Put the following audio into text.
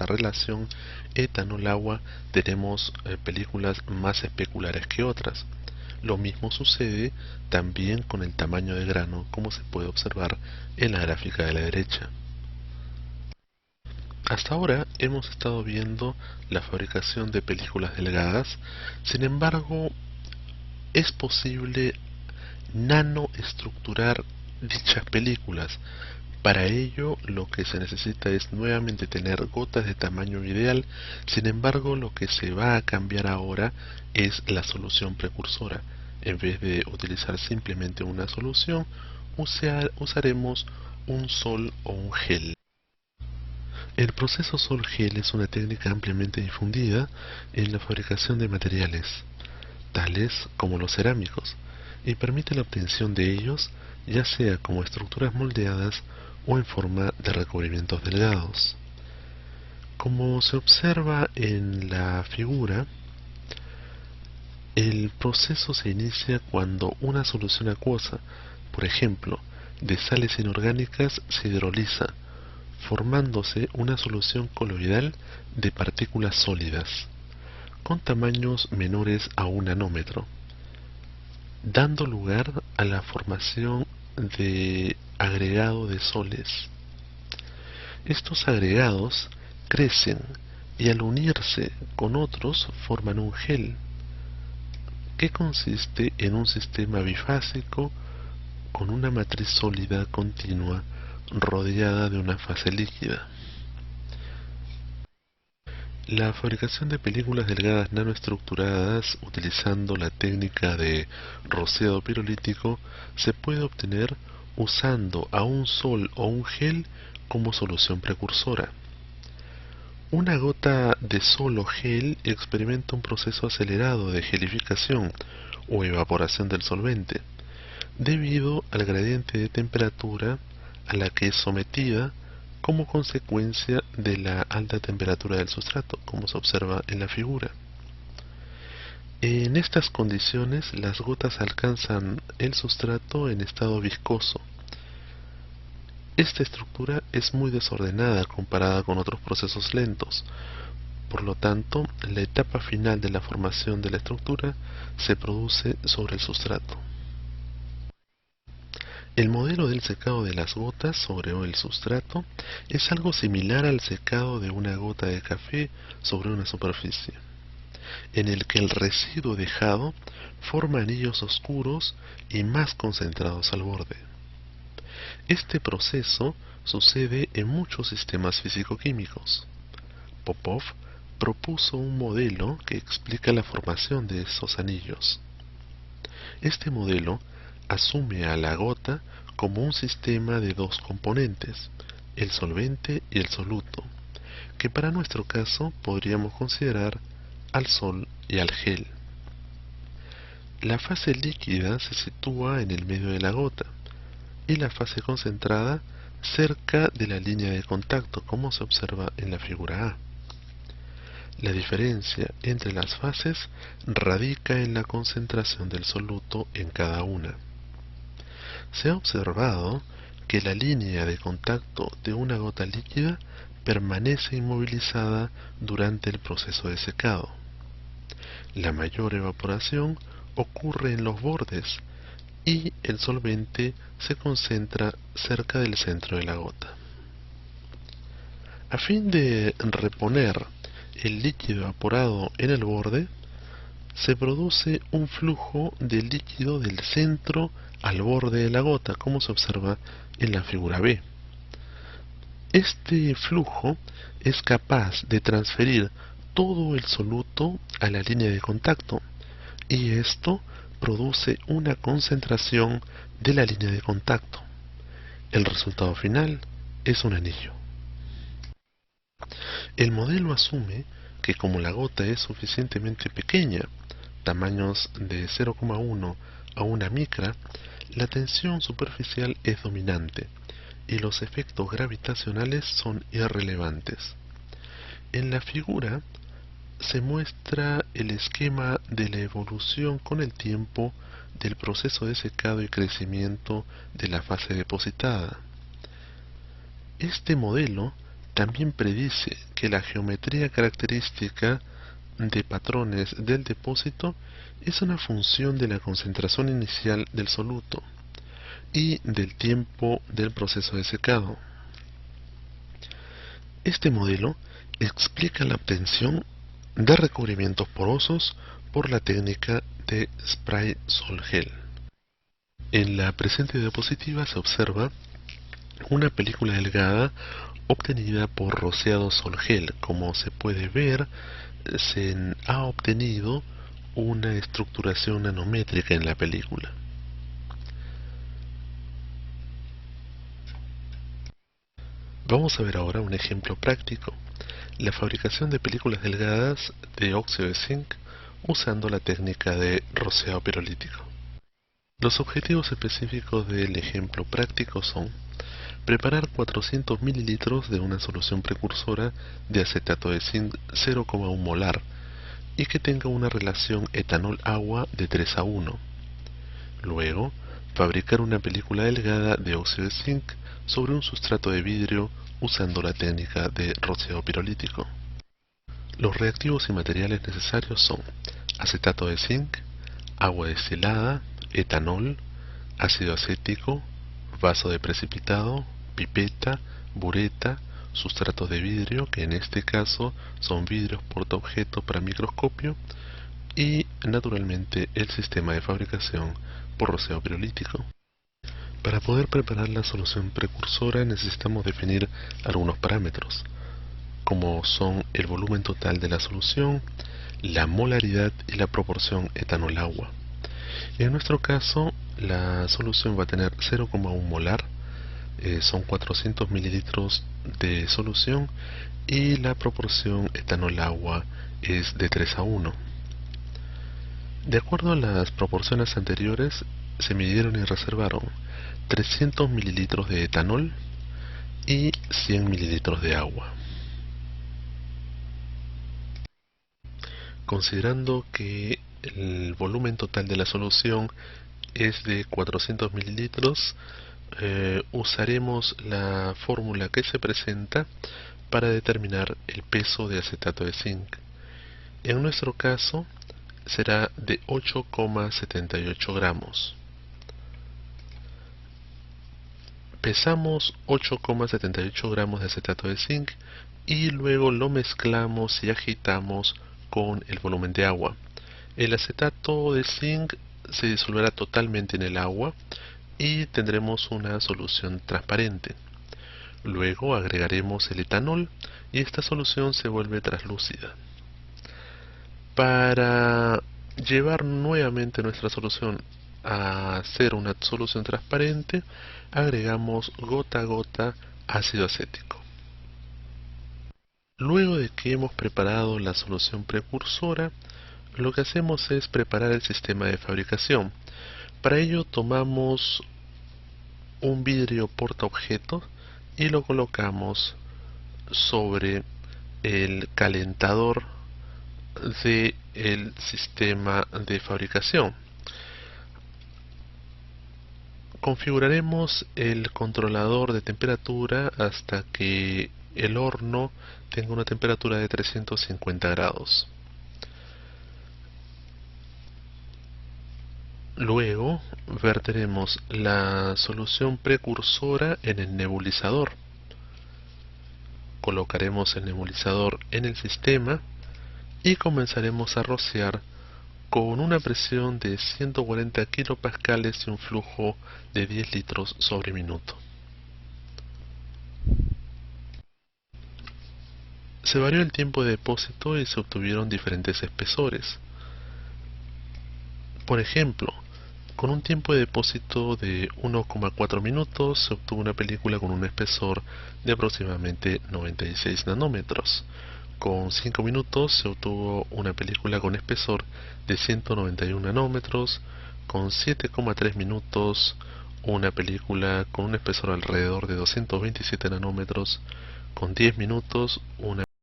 esta relación etanol-agua tenemos películas más especulares que otras. Lo mismo sucede también con el tamaño de grano, como se puede observar en la gráfica de la derecha. Hasta ahora hemos estado viendo la fabricación de películas delgadas. Sin embargo, es posible nanoestructurar dichas películas. Para ello, lo que se necesita es nuevamente tener gotas de tamaño ideal. Sin embargo, lo que se va a cambiar ahora es la solución precursora. En vez de utilizar simplemente una solución, usaremos un sol o un gel. El proceso sol-gel es una técnica ampliamente difundida en la fabricación de materiales, tales como los cerámicos, y permite la obtención de ellos ya sea como estructuras moldeadas o en forma de recubrimientos delgados. Como se observa en la figura, el proceso se inicia cuando una solución acuosa, por ejemplo, de sales inorgánicas, se hidroliza, formándose una solución coloidal de partículas sólidas, con tamaños menores a un nanómetro, dando lugar a la formación de agregado de soles. Estos agregados crecen y al unirse con otros forman un gel, que consiste en un sistema bifásico con una matriz sólida continua rodeada de una fase líquida. La fabricación de películas delgadas nanoestructuradas utilizando la técnica de rociado pirolítico se puede obtener usando a un sol o un gel como solución precursora. Una gota de sol o gel experimenta un proceso acelerado de gelificación o evaporación del solvente, debido al gradiente de temperatura a la que es sometida como consecuencia de la alta temperatura del sustrato, como se observa en la figura. En estas condiciones, las gotas alcanzan el sustrato en estado viscoso. Esta estructura es muy desordenada comparada con otros procesos lentos. Por lo tanto, la etapa final de la formación de la estructura se produce sobre el sustrato. El modelo del secado de las gotas sobre el sustrato es algo similar al secado de una gota de café sobre una superficie, en el que el residuo dejado forma anillos oscuros y más concentrados al borde. Este proceso sucede en muchos sistemas físico-químicos. Popov propuso un modelo que explica la formación de esos anillos. Este modelo asume a la gota como un sistema de dos componentes, el solvente y el soluto, que para nuestro caso podríamos considerar al sol y al gel. La fase líquida se sitúa en el medio de la gota y la fase concentrada cerca de la línea de contacto, como se observa en la figura A. La diferencia entre las fases radica en la concentración del soluto en cada una. Se ha observado que la línea de contacto de una gota líquida permanece inmovilizada durante el proceso de secado. La mayor evaporación ocurre en los bordes y el solvente se concentra cerca del centro de la gota. A fin de reponer el líquido evaporado en el borde, se produce un flujo de líquido del centro al borde de la gota, como se observa en la figura B. Este flujo es capaz de transferir todo el soluto a la línea de contacto, y esto produce una concentración de la línea de contacto. El resultado final es un anillo. El modelo asume que como la gota es suficientemente pequeña, tamaños de 0,1 a 1 micra, la tensión superficial es dominante y los efectos gravitacionales son irrelevantes. En la figura se muestra el esquema de la evolución con el tiempo del proceso de secado y crecimiento de la fase depositada. Este modelo también predice que la geometría característica de patrones del depósito es una función de la concentración inicial del soluto y del tiempo del proceso de secado. Este modelo explica la obtención de recubrimientos porosos por la técnica de spray sol-gel. En la presente diapositiva se observa una película delgada obtenida por rociado sol-gel. Como se puede ver, se ha obtenido una estructuración nanométrica en la película. Vamos a ver ahora un ejemplo práctico: la fabricación de películas delgadas de óxido de zinc usando la técnica de rociado pirolítico. Los objetivos específicos del ejemplo práctico son preparar 400 mililitros de una solución precursora de acetato de zinc 0,1 molar y que tenga una relación etanol-agua de 3:1. Luego, fabricar una película delgada de óxido de zinc sobre un sustrato de vidrio usando la técnica de rociado pirolítico. Los reactivos y materiales necesarios son acetato de zinc, agua destilada, etanol, ácido acético, vaso de precipitado, pipeta, bureta, sustratos de vidrio, que en este caso son vidrios portaobjeto para microscopio, y naturalmente el sistema de fabricación por rociado pirolítico. Para poder preparar la solución precursora necesitamos definir algunos parámetros, como son el volumen total de la solución, la molaridad y la proporción etanol-agua. En nuestro caso, la solución va a tener 0,1 molar, son 400 mililitros de solución, y la proporción etanol-agua es de 3:1. De acuerdo a las proporciones anteriores, se midieron y reservaron 300 mililitros de etanol y 100 mililitros de agua. Considerando que el volumen total de la solución es de 400 mililitros, usaremos la fórmula que se presenta para determinar el peso de acetato de zinc. En nuestro caso será de 8,78 gramos. Pesamos 8,78 gramos de acetato de zinc y luego lo mezclamos y agitamos con el volumen de agua. El acetato de zinc se disolverá totalmente en el agua y tendremos una solución transparente. Luego agregaremos el etanol y esta solución se vuelve translúcida. Para llevar nuevamente nuestra solución a ser una solución transparente, agregamos gota a gota ácido acético. Luego de que hemos preparado la solución precursora, lo que hacemos es preparar el sistema de fabricación. Para ello tomamos un vidrio portaobjeto y lo colocamos sobre el calentador del sistema de fabricación. Configuraremos el controlador de temperatura hasta que el horno tenga una temperatura de 350 grados. Luego verteremos la solución precursora en el nebulizador. Colocaremos el nebulizador en el sistema y comenzaremos a rociar con una presión de 140 kilopascales y un flujo de 10 litros sobre minuto. Se varió el tiempo de depósito y se obtuvieron diferentes espesores. Por ejemplo, con un tiempo de depósito de 1,4 minutos se obtuvo una película con un espesor de aproximadamente 96 nanómetros. Con 5 minutos se obtuvo una película con espesor de 191 nanómetros. Con 7,3 minutos una película con un espesor alrededor de 227 nanómetros. Con 10 minutos una